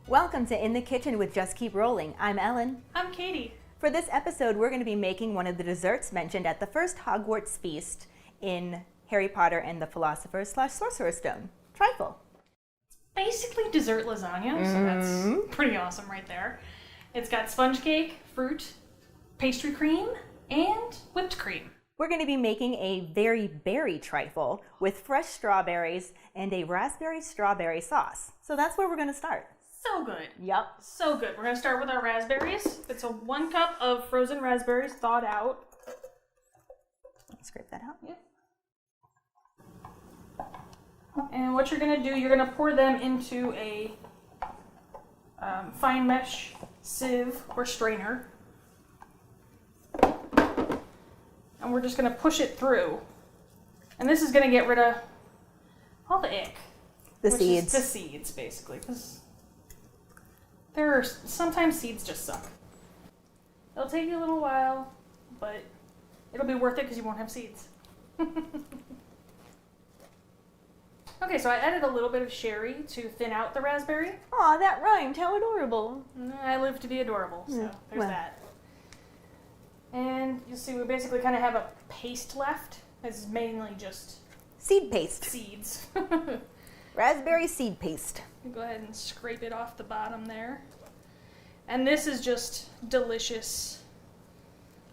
Welcome to In the Kitchen with Just Keep Rolling. I'm Ellen. I'm Katie. For this episode, we're going to be making one of the desserts mentioned at the first Hogwarts Feast in Harry Potter and the Philosopher / Sorcerer Stone, trifle. Basically dessert lasagna, so that's pretty awesome right there. It's got sponge cake, fruit, pastry cream, and whipped cream. We're going to be making a Very Berry Trifle with fresh strawberries and a raspberry strawberry sauce. So that's where we're going to start. So good. Yep. So good. We're going to start with our raspberries. It's a 1 cup of frozen raspberries thawed out. Scrape that out. Yep. And what you're going to do, you're going to pour them into a fine mesh sieve or strainer. And we're just going to push it through. And this is going to get rid of all the ick. The seeds. The seeds, basically. Because sometimes seeds just suck. It'll take you a little while, but it'll be worth it because you won't have seeds. Okay, so I added a little bit of sherry to thin out the raspberry. Aw, that rhymed. How adorable. I live to be adorable, so there's that. And you'll see we basically kind of have a paste left. It's mainly just Seed paste. seeds. Raspberry seed paste. Go ahead and scrape it off the bottom there. And this is just delicious,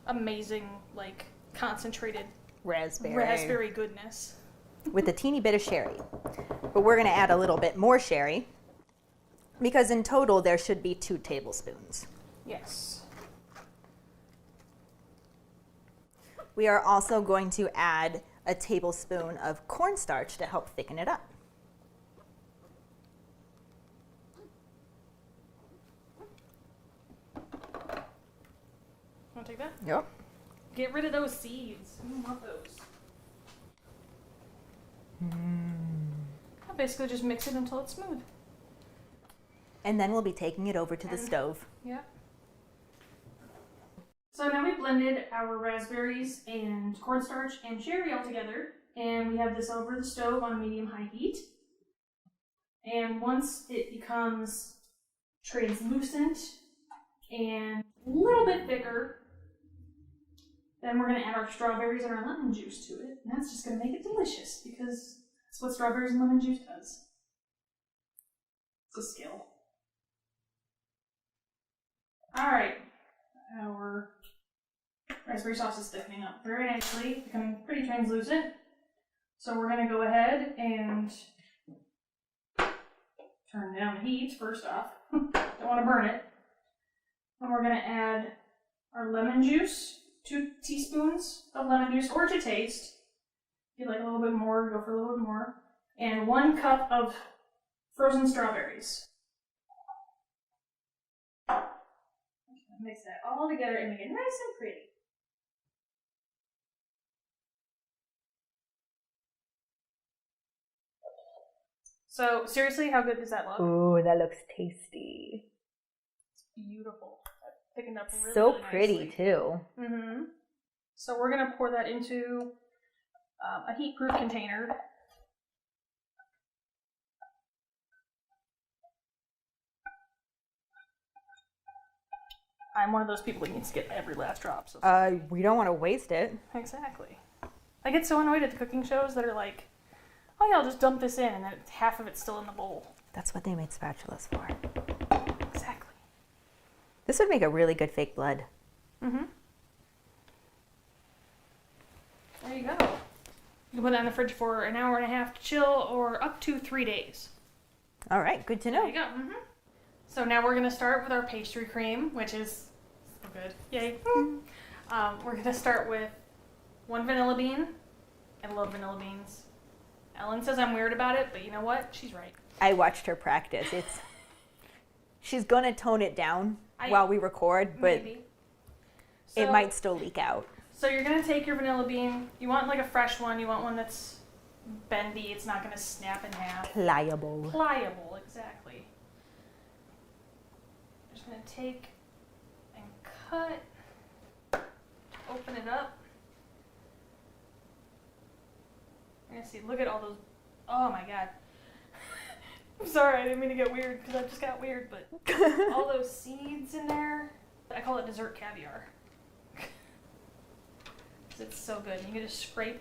amazing, like concentrated raspberry goodness. With a teeny bit of sherry. But we're going to add a little bit more sherry because in total there should be 2 tablespoons. Yes. We are also going to add a tablespoon of cornstarch to help thicken it up. Want to take that? Yep. Get rid of those seeds. I don't want those. I'll basically just mix it until it's smooth. And then we'll be taking it over to the stove. Yep. So now we blended our raspberries and cornstarch and sherry all together, and we have this over the stove on medium-high heat. And once it becomes translucent and a little bit thicker, then we're going to add our strawberries and our lemon juice to it. And that's just going to make it delicious because that's what strawberries and lemon juice does. It's a skill. Alright. Our raspberry sauce is thickening up very nicely, becoming pretty translucent. So we're going to go ahead and turn down the heat first off. Don't want to burn it. And we're going to add our lemon juice. 2 teaspoons of lemon juice, or to taste. If you like a little bit more, go for a little bit more. And 1 cup of frozen strawberries. Mix that all together and make it nice and pretty. So, seriously, how good does that look? Ooh, that looks tasty. It's beautiful. Thickened up really, So really pretty, nicely. too. Mm-hmm. So we're going to pour that into a heat-proof container. I'm one of those people that needs to get every last drop. So We don't want to waste it. exactly. I get so annoyed at the cooking shows that are like, oh yeah, I'll just dump this in, and then half of it's still in the bowl. That's what they made spatulas for. Exactly. This would make a really good fake blood. Mm-hmm. There you go. You can put that in the fridge for an hour and a half to chill, or up to 3 days. All right, good to know. There you go. Mm-hmm. So now we're going to start with our pastry cream, which is so good. Yay. We're going to start with 1 vanilla bean. I love vanilla beans. Ellen says I'm weird about it, but you know what? She's right. I watched her practice. She's going to tone it down while we record, but maybe. it might still leak out. So you're going to take your vanilla bean. You want like a fresh one. You want one that's bendy. It's not going to snap in half. Pliable. Pliable, exactly. I'm just going to take and cut, open it up. You're going to see, look at all those, oh my god. sorry, I didn't mean to get weird because I just got weird, but all those seeds in there, I call it dessert caviar. It's so good. You can just scrape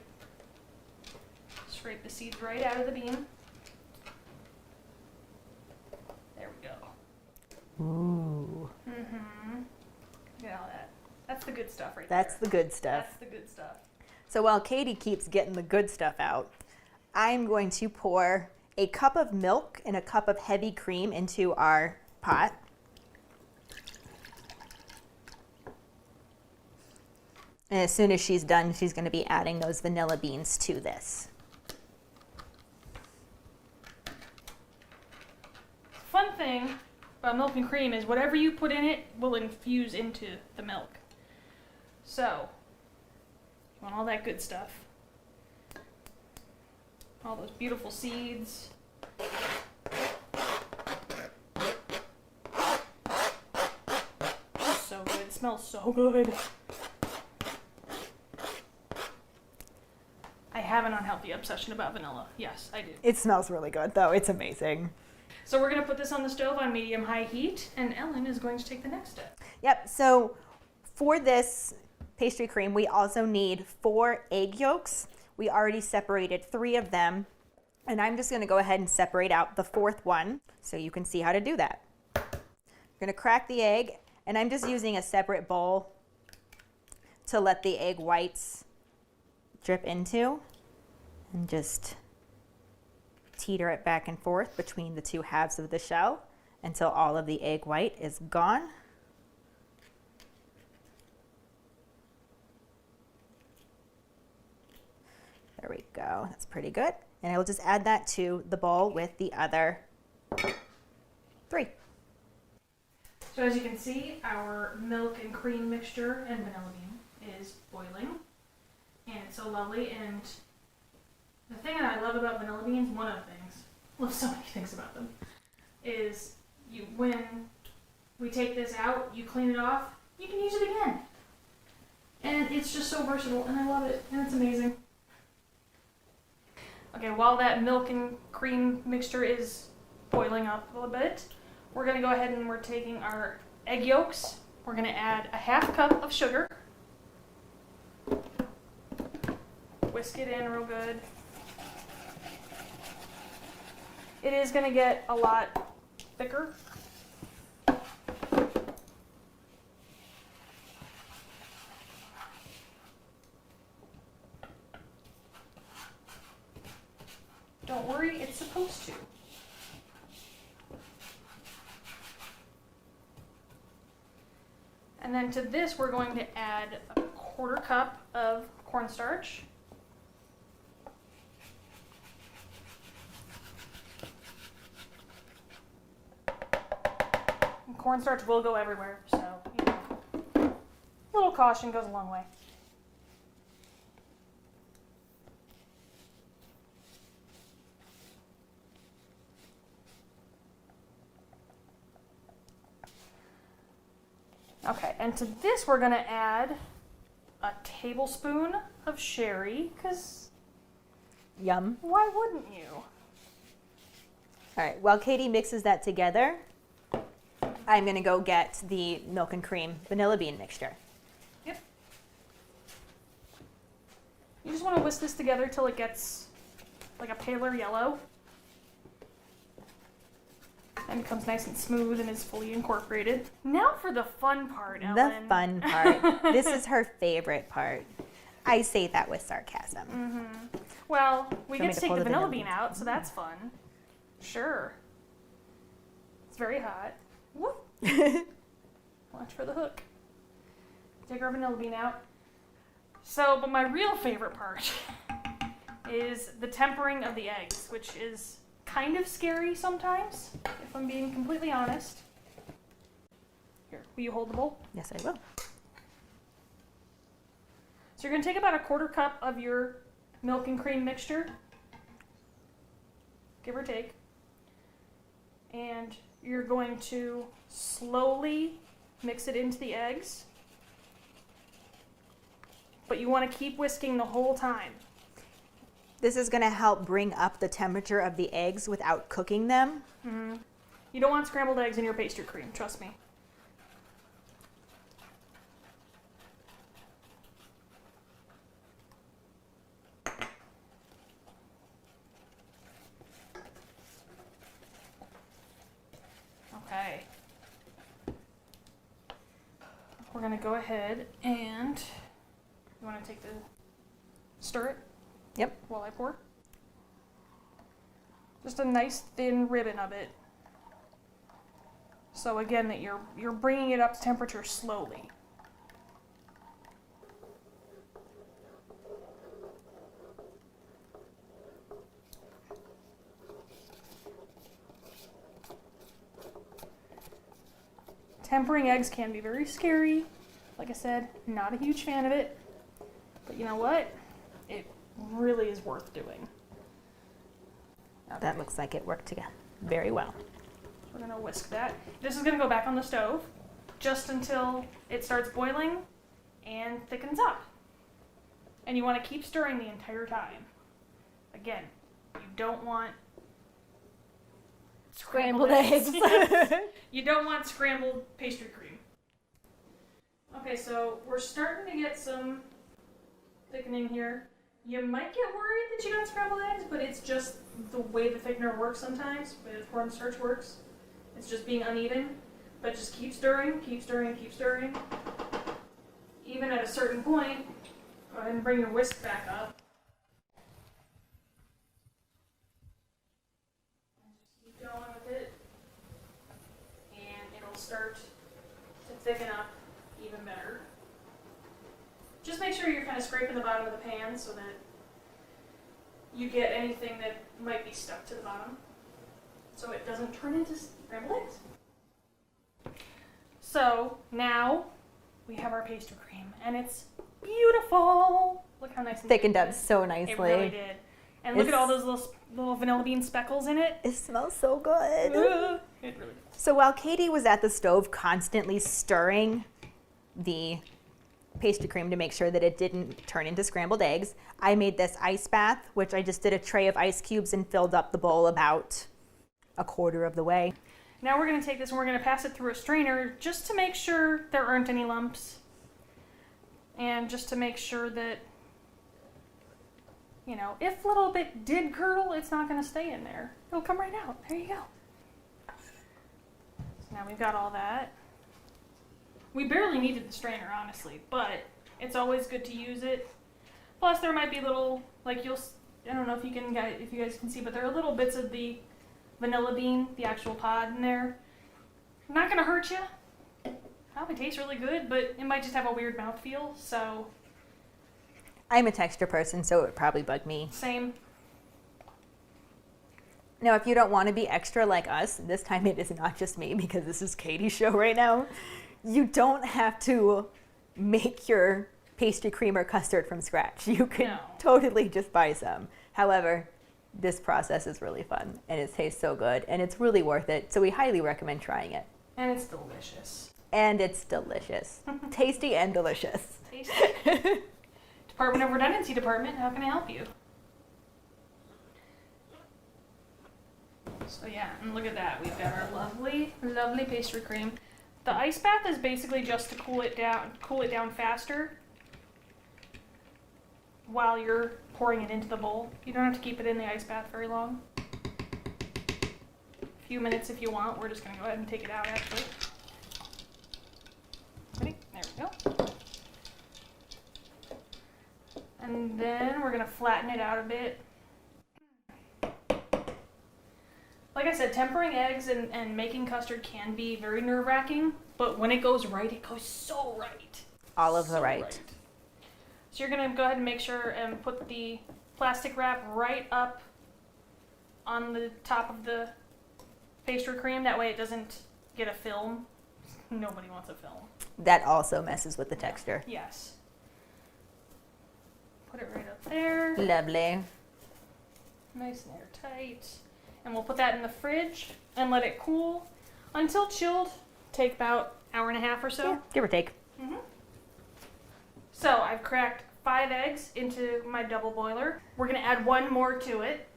the seeds right out of the bean. There we go. Ooh. Mm-hmm. Look at all that. That's the good stuff right That's there. the good stuff. That's the good stuff. So while Keighty keeps getting the good stuff out, I'm going to pour a cup of milk and a cup of heavy cream into our pot. And as soon as she's done, she's going to be adding those vanilla beans to this. Fun thing about milk and cream is whatever you put in it will infuse into the milk. So, you want all that good stuff. All those beautiful seeds. So good. It smells so good. I have an unhealthy obsession about vanilla. Yes, I do. It smells really good, though. It's amazing. So we're going to put this on the stove on medium-high heat, and Ellen is going to take the next step. Yep, so for this pastry cream, we also need 4 egg yolks. We already separated 3 of them, and I'm just going to go ahead and separate out the 4th one so you can see how to do that. You're going to crack the egg, and I'm just using a separate bowl to let the egg whites drip into, and just teeter it back and forth between the 2 halves of the shell until all of the egg white is gone. There we go. That's pretty good. And I will just add that to the bowl with the other 3. So as you can see, our milk and cream mixture and vanilla bean is boiling. And it's so lovely. And the thing that I love about vanilla beans, one of the things, I love so many things about them, is when we take this out, you clean it off, you can use it again. And it's just so versatile, and I love it, and it's amazing. Okay, while that milk and cream mixture is boiling up a little bit, we're going to go ahead and we're taking our egg yolks. We're going to add a half cup of sugar. Whisk it in real good. It is going to get a lot thicker. Don't worry, it's supposed to. And then to this, we're going to add a 1/4 cup of cornstarch. And cornstarch will go everywhere, so a little caution goes a long way. Okay, and to this we're going to add a tablespoon of sherry, because Yum. why wouldn't you? All right, while Keighty mixes that together, I'm going to go get the milk and cream vanilla bean mixture. Yep. You just want to whisk this together till it gets like a paler yellow. And becomes nice and smooth and is fully incorporated. Now for the fun part, Ellen. The fun part. This is her favorite part. I say that with sarcasm. Mm-hmm. Well, we get to take pull the the vanilla vanilla bean out, so that's fun. Sure. It's very hot. Whoop. Watch for the hook. Take our vanilla bean out. So, but my real favorite part is the tempering of the eggs, which is kind of scary sometimes, if I'm being completely honest. Here, will you hold the bowl? Yes, I will. So you're going to take about a 1/4 cup of your milk and cream mixture, give or take, and you're going to slowly mix it into the eggs, but you want to keep whisking the whole time. This is going to help bring up the temperature of the eggs without cooking them. Mm-hmm. You don't want scrambled eggs in your pastry cream, trust me. Okay. We're going to go ahead and you want to take the stir it? Yep. While I pour. Just a nice thin ribbon of it. So again, that you're bringing it up to temperature slowly. Tempering eggs can be very scary. Like I said, not a huge fan of it. But you know what? It really is worth doing. Okay. That looks like it worked together very well. We're going to whisk that. This is going to go back on the stove just until it starts boiling and thickens up. And you want to keep stirring the entire time. Again, you don't want scrambled eggs. Yes. You don't want scrambled pastry cream. Okay, so we're starting to get some thickening here. You might get worried that you got scrambled eggs, but it's just the way the thickener works sometimes, with cornstarch works. It's just being uneven. But just keep stirring, keep stirring, keep stirring. Even at a certain point, go ahead and bring your whisk back up. And just keep going with it. And it'll start to thicken up even better. Just make sure you're kind of scraping the bottom of the pan so that you get anything that might be stuck to the bottom, so it doesn't turn into scrambled eggs. So now we have our pastry cream, and it's beautiful. Look how nice and Thickened up so nicely. It really did. And look at all those little vanilla bean speckles in it. It smells so good. It really does. So while Keighty was at the stove constantly stirring the pastry cream to make sure that it didn't turn into scrambled eggs, I made this ice bath, which I just did a tray of ice cubes and filled up the bowl about a quarter of the way. Now we're going to take this and we're going to pass it through a strainer just to make sure there aren't any lumps. And just to make sure that, you know, if a little bit did curdle, it's not going to stay in there. It'll come right out. There you go. So now we've got all that. We barely needed the strainer, honestly, but it's always good to use it. Plus, there might be little, like I don't know if you guys can see, but there are little bits of the vanilla bean, the actual pod in there. Not gonna hurt you. Probably tastes really good, but it might just have a weird mouthfeel, so. I'm a texture person, so it would probably bug me. Same. Now, if you don't want to be extra like us, this time it is not just me because this is Keighty's show right now. You don't have to make your pastry cream or custard from scratch. You can totally just buy some. However, this process is really fun and it tastes so good and it's really worth it. So we highly recommend trying it. And it's delicious. And it's delicious. Tasty and delicious. Tasty. Department of Redundancy Department, how can I help you? So yeah, and look at that. We've got our lovely, lovely pastry cream. The ice bath is basically just to cool it down faster while you're pouring it into the bowl. You don't have to keep it in the ice bath very long. A few minutes if you want. We're just going to go ahead and take it out actually. Ready? There we go. And then we're going to flatten it out a bit. Like I said, tempering eggs and making custard can be very nerve-wracking, but when it goes right, it goes so right. All of the right. So you're going to go ahead and make sure and put the plastic wrap right up on the top of the pastry cream. That way it doesn't get a film. Nobody wants a film. That also messes with the texture. Yes. Put it right up there. Lovely. Nice and airtight. And we'll put that in the fridge and let it cool until chilled. Take about an hour and a half or so. Yeah, give or take. Mm-hmm. So I've cracked 5 eggs into my double boiler. We're gonna add 1 more to it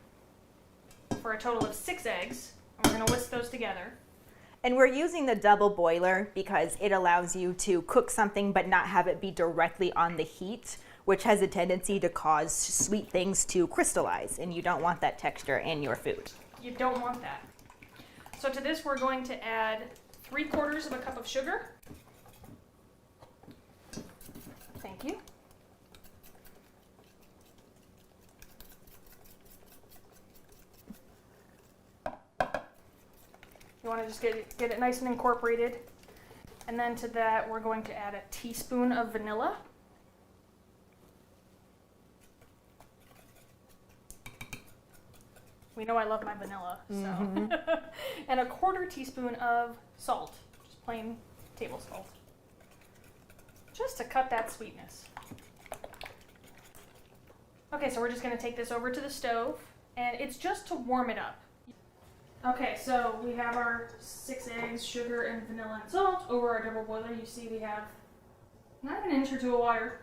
for a total of 6 eggs. And we're gonna whisk those together. And we're using the double boiler because it allows you to cook something but not have it be directly on the heat, which has a tendency to cause sweet things to crystallize, and you don't want that texture in your food. You don't want that. So to this we're going to add 3/4 of a cup of sugar. Thank you. You want to just get it nice and incorporated. And then to that we're going to add a teaspoon of vanilla. We know I love my vanilla, so. And a 1/4 teaspoon of salt, just plain table salt. Just to cut that sweetness. Okay, so we're just gonna take this over to the stove, and it's just to warm it up. Okay, so we have our 6 eggs, sugar, and vanilla and salt over our double boiler. You see we have not an inch or 2 of water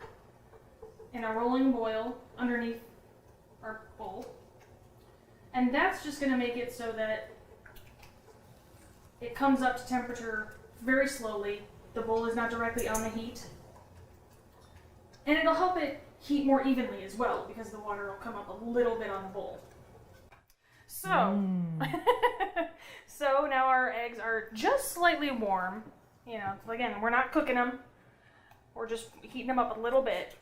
in a rolling boil underneath our bowl. And that's just going to make it so that it comes up to temperature very slowly. The bowl is not directly on the heat. And it'll help it heat more evenly as well, because the water will come up a little bit on the bowl. So, so now our eggs are just slightly warm. You know, again, we're not cooking them. We're just heating them up a little bit.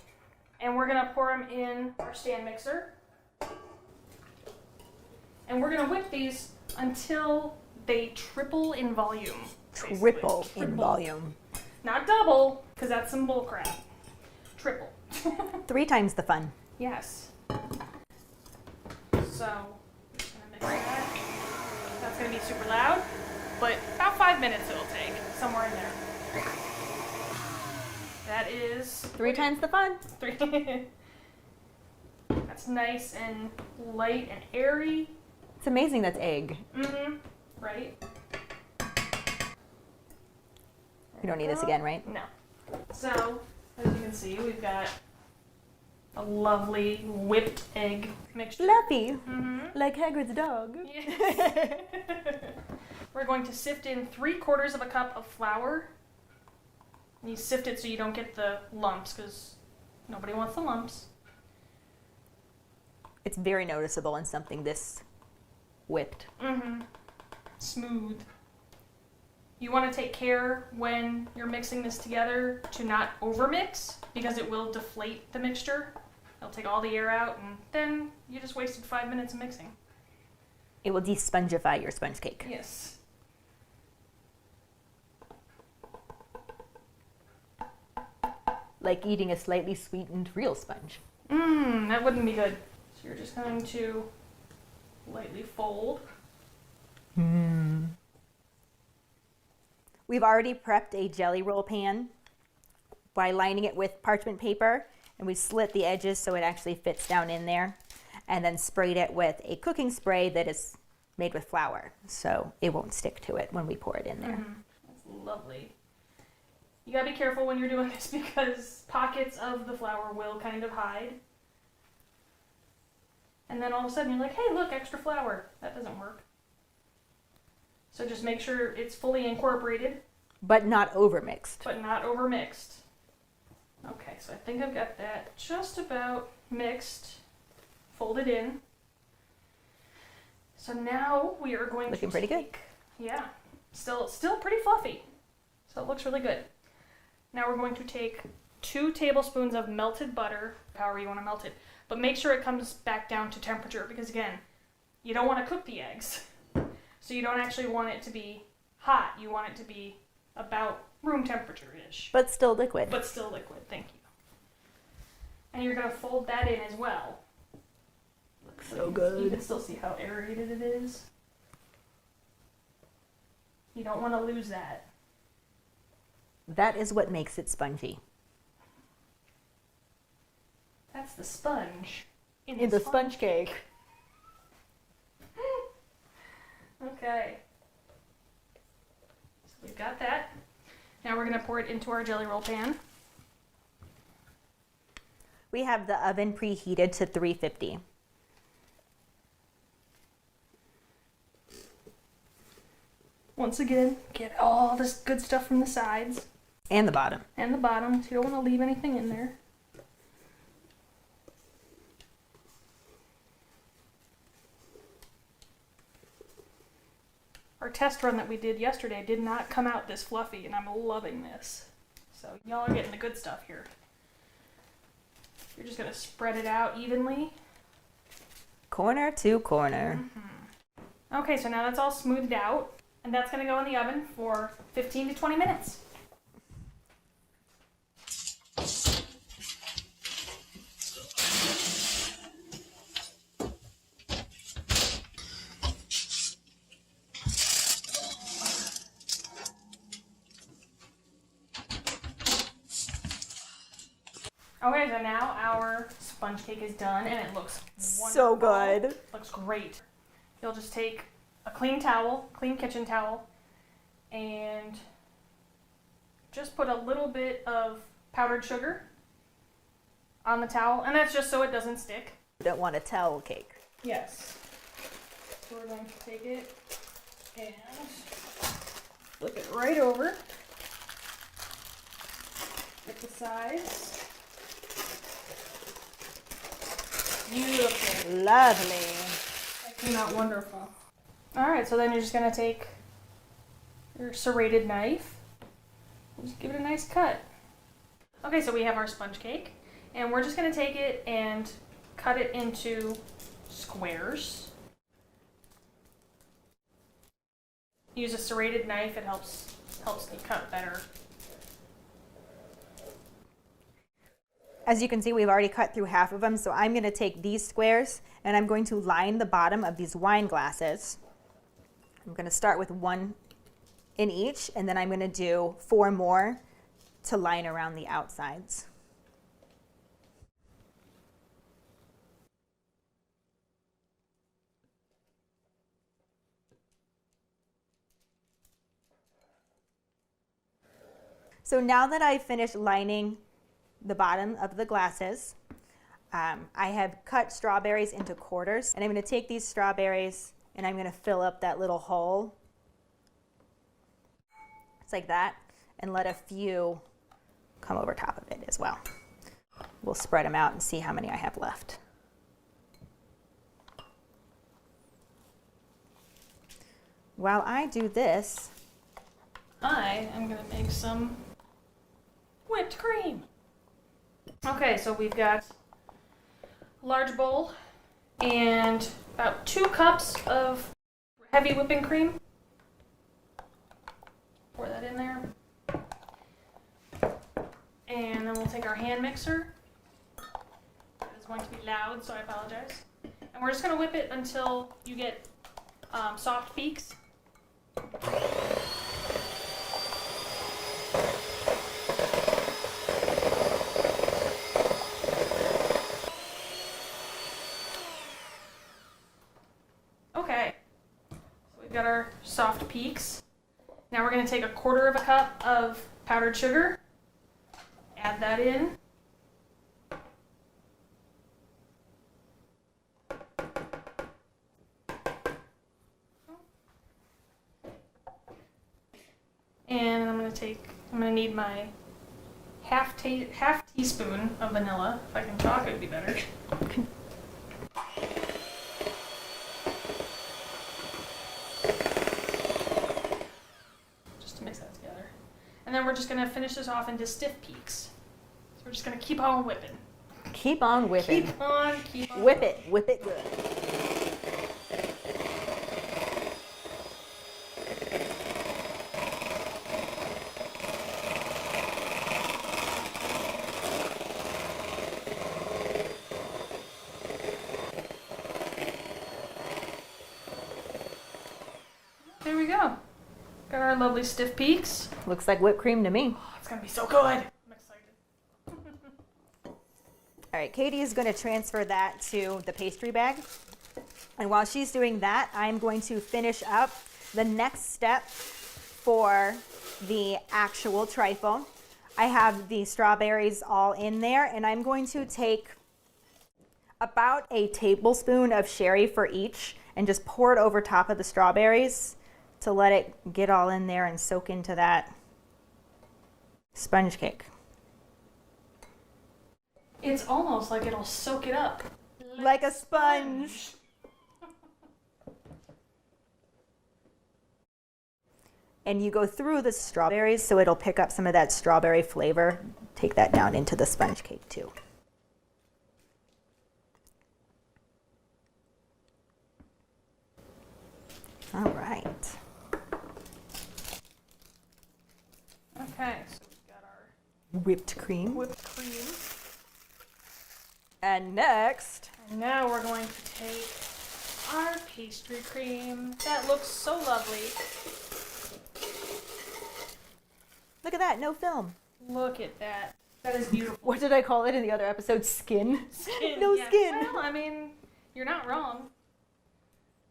And we're going to pour them in our stand mixer. And we're going to whip these until they triple in volume. Triple in volume. Not double, because that's some bull crap. Triple. 3 times the fun. Yes. So, I'm just going to mix that. That's going to be super loud, but about 5 minutes it'll take, somewhere in there. That is... 3 times the fun. 3. That's nice and light and airy. It's amazing that's egg. Mm-hmm. Right? You don't need this again, right? No. So, as you can see, we've got a lovely whipped egg mixture. Fluffy. Mm-hmm. Like Hagrid's dog. Yes. We're going to sift in 3/4 of a cup of flour. And you sift it so you don't get the lumps, because nobody wants the lumps. It's very noticeable in something this whipped. Mm-hmm. Smooth. You want to take care when you're mixing this together to not overmix, because it will deflate the mixture. It'll take all the air out, and then you just wasted 5 minutes of mixing. It will de-spongify your sponge cake. Yes. Like eating a slightly sweetened real sponge. That wouldn't be good. So you're just going to lightly fold. We've already prepped a jelly roll pan by lining it with parchment paper, and we slit the edges so it actually fits down in there, and then sprayed it with a cooking spray that is made with flour, so it won't stick to it when we pour it in there. That's lovely. You gotta be careful when you're doing this, because pockets of the flour will kind of hide. And then all of a sudden you're like, hey, look, extra flour. That doesn't work. So just make sure it's fully incorporated. But not overmixed. But not overmixed. Okay, so I think I've got that just about mixed, folded in. So now we are going Looking to pretty good. Yeah, still pretty fluffy. So it looks really good. Now we're going to take 2 tablespoons of melted butter, however you want to melt it, but make sure it comes back down to temperature, because again, you don't want to cook the eggs. So you don't actually want it to be hot. You want it to be about room temperature-ish. But still liquid. But still liquid, thank you. And you're going to fold that in as well. Looks so You good. can still see how aerated it is. You don't want to lose that. That is what makes it spongy. That's the sponge. In the sponge cake. Okay. So we've got that. Now we're going to pour it into our jelly roll pan. We have the oven preheated to 350. Once again, get all this good stuff from the sides. And the bottom. And the bottom, so you don't want to leave anything in there. Our test run that we did yesterday did not come out this fluffy, and I'm loving this. So y'all are getting the good stuff here. You're just going to spread it out evenly. Corner to corner. Okay, so now that's all smoothed out, and that's going to go in the oven for 15 to 20 minutes. Okay, so now our sponge cake is done, and it looks wonderful. So good. Looks great. You'll just take a clean towel, clean kitchen towel, and just put a little bit of powdered sugar on the towel, and that's just so it doesn't stick. You don't want a towel cake. Yes. So we're going to take it and flip it right over at the sides. Beautiful. Lovely. That came out wonderful. Alright, so then you're just going to take your serrated knife and just give it a nice cut. Okay, so we have our sponge cake, and we're just going to take it and cut it into squares. Use a serrated knife, it helps me cut better. As you can see, we've already cut through half of them, so I'm going to take these squares and I'm going to line the bottom of these wine glasses. I'm going to start with one in each, and then I'm going to do 4 more to line around the outsides. So now that I've finished lining the bottom of the glasses, I have cut strawberries into quarters, and I'm going to take these strawberries and I'm going to fill up that little hole. It's like that, and let a few come over top of it as well. We'll spread them out and see how many I have left. While I do this, I am going to make some whipped cream. Okay, so we've got a large bowl and about 2 cups of heavy whipping cream. Pour that in there. And then we'll take our hand mixer. It's going to be loud, so I apologize. And we're just going to whip it until you get soft peaks. Okay, so we've got our soft peaks. Now we're going to take a 1/4 cup of powdered sugar, add that in. And I'm going to need my half teaspoon of vanilla. If I can talk, it would be better. Just to mix that together. And then we're just going to finish this off into stiff peaks. So we're just going to keep on whipping. keep on whipping. Keep on. Whip it good. There we go. Got our lovely stiff peaks. Looks like whipped cream to me. Oh, it's going to be so good. I'm excited. All right, Katie is going to transfer that to the pastry bag. And while she's doing that, I'm going to finish up the next step for the actual trifle. I have the strawberries all in there, and I'm going to take about a tablespoon of sherry for each and just pour it over top of the strawberries to let it get all in there and soak into that sponge cake. It's almost like it'll soak it up. Like a sponge. And you go through the strawberries so it'll pick up some of that strawberry flavor. Take that down into the sponge cake too. All right. Okay, so we've got our Whipped cream. whipped cream. And next, And now we're going to take our pastry cream. That looks so lovely. look at that, no film. Look at that. That is beautiful. What did I call it in the other episode? Skin? Skin, No yeah. skin. Well, I mean, you're not wrong.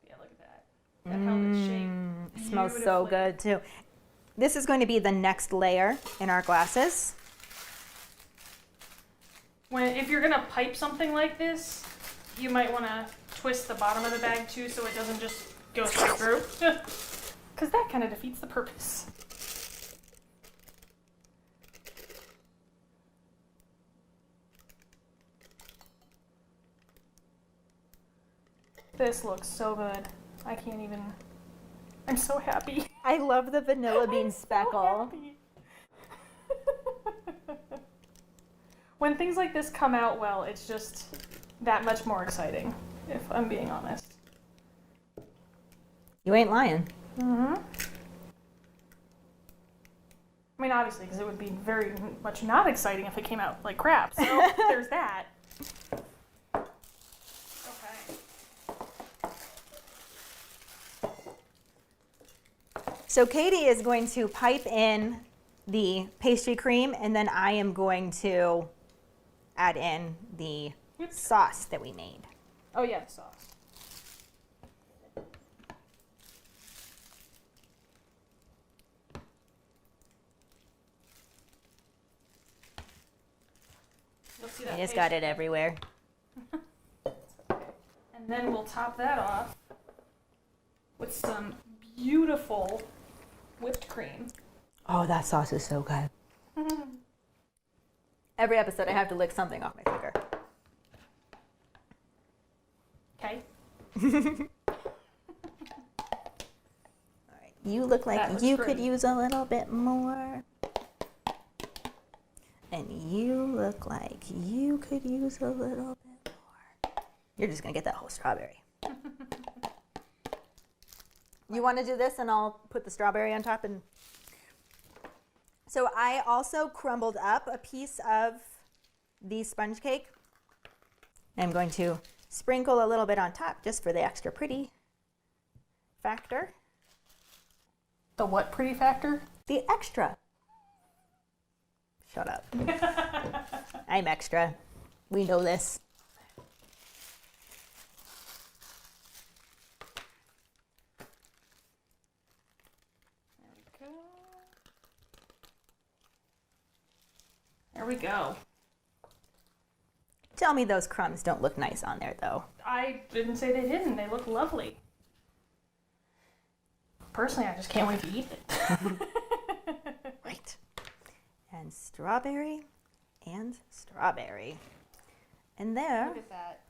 Yeah, look at that. That held its shape. It smells so beautifully. good too. This is going to be the next layer in our glasses. If you're gonna pipe something like this, you might want to twist the bottom of the bag too, so it doesn't just go straight through. Because that kind of defeats the purpose. This looks so good. I can't even. I'm so happy. I love the vanilla bean I'm speckle. so happy. When things like this come out well, it's just that much more exciting, if I'm being honest. You ain't lying. Mm-hmm. I mean, obviously, because it would be very much not exciting if it came out like crap. So there's that. Okay. So Katie is going to pipe in the pastry cream, and then I am going to add in the sauce that we made. Oh yeah, the sauce. You'll see that. I just got it everywhere. And then we'll top that off with some beautiful whipped cream. Oh, that sauce is so good. Every episode I have to lick something off my finger. Okay. All right. You look That like looks you great. could use a little bit more. And you look like you could use a little bit more. You're just going to get that whole strawberry. You want to do this and I'll put the strawberry on top? And so I also crumbled up a piece of the sponge cake. I'm going to sprinkle a little bit on top just for the extra pretty factor. The what pretty factor? The extra. Shut up. I'm extra. We know this. There we go. Tell me those crumbs don't look nice on there, though. I didn't say they didn't. They look lovely. Personally, I just can't wait to eat it. Right. And strawberry and strawberry. And there Look at that.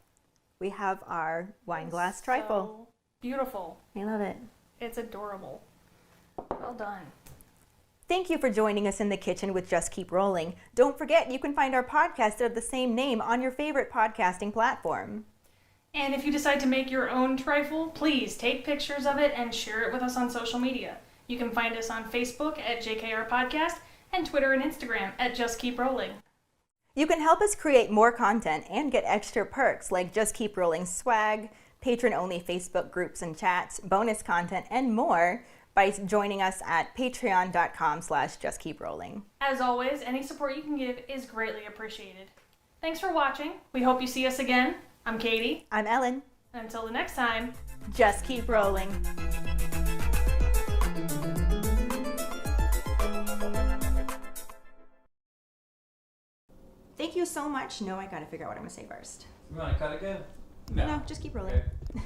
we have our wine glass trifle. So beautiful. I love it. It's adorable. Well done. Thank you for joining us in the kitchen with Just Keep Rolling. Don't forget, you can find our podcast of the same name on your favorite podcasting platform. And if you decide to make your own trifle, please take pictures of it and share it with us on social media. You can find us on Facebook at JKR Podcast and Twitter and Instagram at Just Keep Rolling. You can help us create more content and get extra perks like Just Keep Rolling swag, patron-only Facebook groups and chats, bonus content, and more by joining us at patreon.com/justkeeprolling. As always, any support you can give is greatly appreciated. Thanks for watching. We hope you see us again. I'm Katie. I'm Ellen. And until the next time, Just keep rolling. Thank you so much. No, I gotta figure out what I'm gonna say first. You want to cut again? No, just keep rolling. Okay.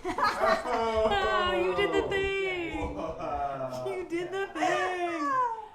Oh,